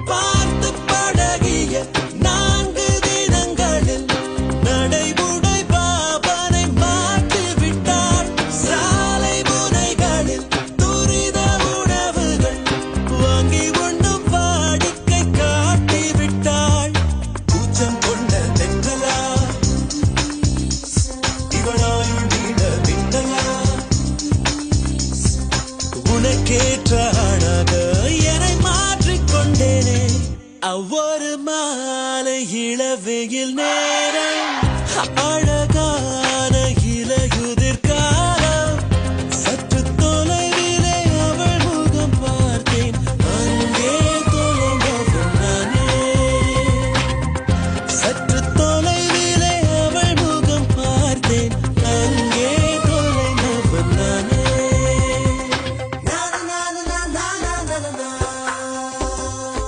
பார்த்து பழகிய 4 தினங்களில் நடைமுடை பாபனை மாற்றி விட்டாள். சாலை முனைகளில் துரித உணவுகள் வாங்கி உண்ணும் வாடிக்கை காட்டி விட்டாள். கூச்சம் கொண்ட தென்றலா இவனாயுள் நீட விட்டலா உனக்கேற்ற ஆணாக என்னை மாற்றிக்கொண்டேனே. ஒவ்வொரு மாலை இளவெயில் நேரம் ஆழ